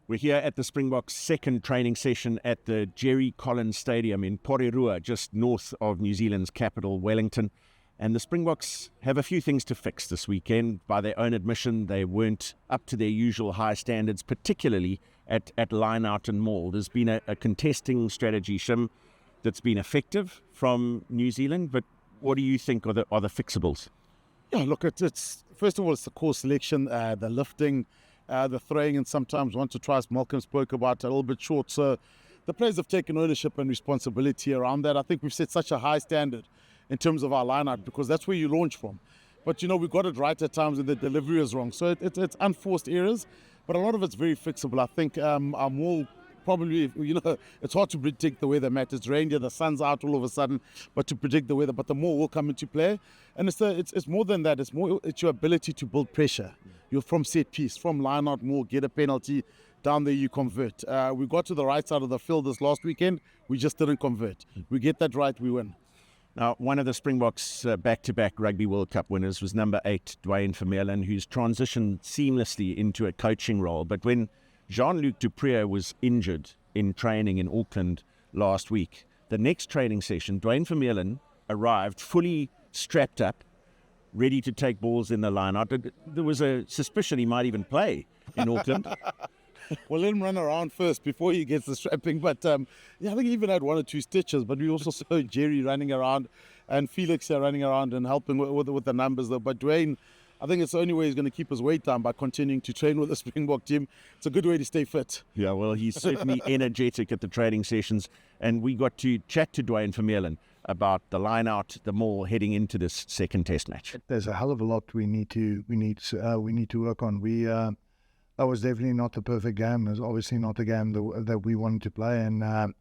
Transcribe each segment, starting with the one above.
We're here at the Springboks' second training session at the Jerry Collins Stadium in Porirua, just north of New Zealand's capital, Wellington. And the Springboks have a few things to fix this weekend. By their own admission, they weren't up to their usual high standards, particularly at line-out and maul. There's been a contesting strategy, Shim, that's been effective from New Zealand, but what do you think are the fixables? Yeah, look, it's first of all, it's the core selection, the lifting, the throwing, and sometimes once or twice Malcolm spoke about a little bit short. So the players have taken ownership and responsibility around that. I think we've set such a high standard in terms of our line-out because that's where you launch from. But, you know, we got it right at times and the delivery is wrong. So it's unforced errors, but a lot of it's very fixable. I think our maul probably, you know, it's hard to predict the weather, Matt. It's rained here, the sun's out all of a sudden, but to predict the weather, but the maul will come into play. And it's more than that. It's your ability to build pressure. You're from set piece, from line out maul, get a penalty, down there you convert. We got to the right side of the field this last weekend, we just didn't convert. We get that right, we win. Now, one of the Springboks' back-to-back Rugby World Cup winners was number 8, Duane Vermeulen, who's transitioned seamlessly into a coaching role. But when Jean-Luc Dupré was injured in training in Auckland last week, the next training session, Duane Vermeulen arrived fully strapped up, ready to take balls in the line-out. There was a suspicion he might even play in Auckland. Well, let him run around first before he gets the strapping. But yeah, I think he even had 1 or 2 stitches. But we also saw Jerry running around and Felix here running around and helping with the numbers. Though. But Duane, I think it's the only way he's going to keep his weight down by continuing to train with the Springbok team. It's a good way to stay fit. Yeah, well, he's certainly energetic at the training sessions. And we got to chat to Duane Vermeulen about the line-out, the maul heading into this second test match. There's a hell of a lot we need to work on. That was definitely not the perfect game. It was obviously not the game that we wanted to play. And,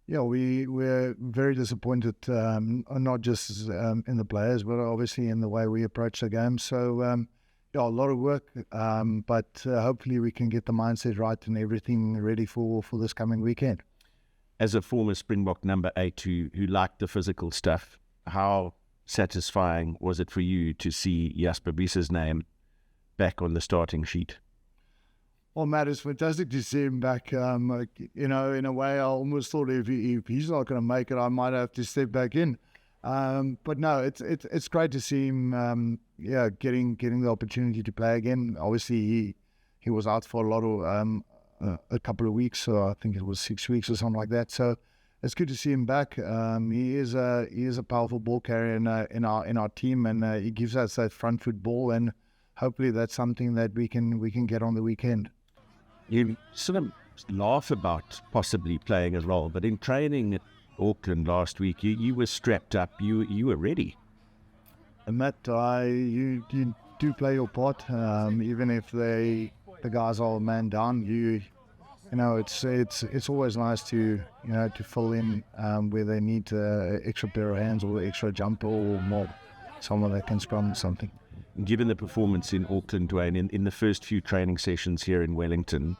we're very disappointed, not just in the players, but obviously in the way we approach the game. So, a lot of work, but hopefully we can get the mindset right and everything ready for this coming weekend. As a former Springbok number 8 who liked the physical stuff, how satisfying was it for you to see Jasper Bies's name back on the starting sheet? Well, Matt, it's fantastic to see him back. In a way, I almost thought if he's not going to make it, I might have to step back in. But no, it's great to see him. Getting the opportunity to play again. Obviously, he was out for a couple of weeks, so I think it was 6 weeks or something like that. So it's good to see him back. He is a powerful ball carrier in our team, and he gives us that front foot ball, and hopefully that's something that we can get on the weekend. You sort of laugh about possibly playing a role, but in training at Auckland last week, you were strapped up, you were ready. And Matt, you do play your part, even if the guys are man down. It's always nice to fill in where they need extra pair of hands or extra jumper or more, someone that can scrum something. Given the performance in Auckland, Duane, in the first few training sessions here in Wellington,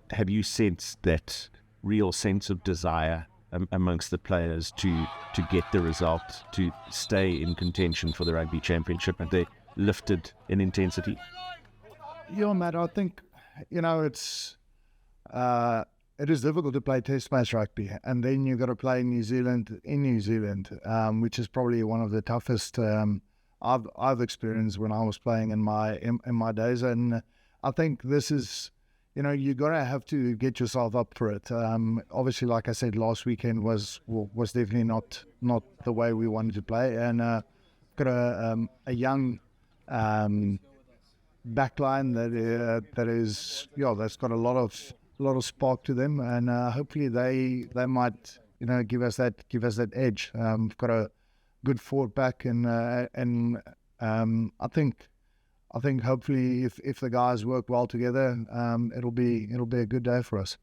have you sensed that real sense of desire amongst the players to get the result, to stay in contention for the Rugby Championship? Have they lifted in intensity? Yeah, Matt, I think, it is difficult to play test match rugby, and then you've got to play in New Zealand, which is probably one of the toughest I've experienced when I was playing in my days. And I think this is, you're gonna have to get yourself up for it. Obviously, like I said, last weekend was definitely not the way we wanted to play, and got a young backline that's got a lot of spark to them, and hopefully they might give us that edge. We've got a good forward back, and I think hopefully if the guys work well together, it'll be a good day for us.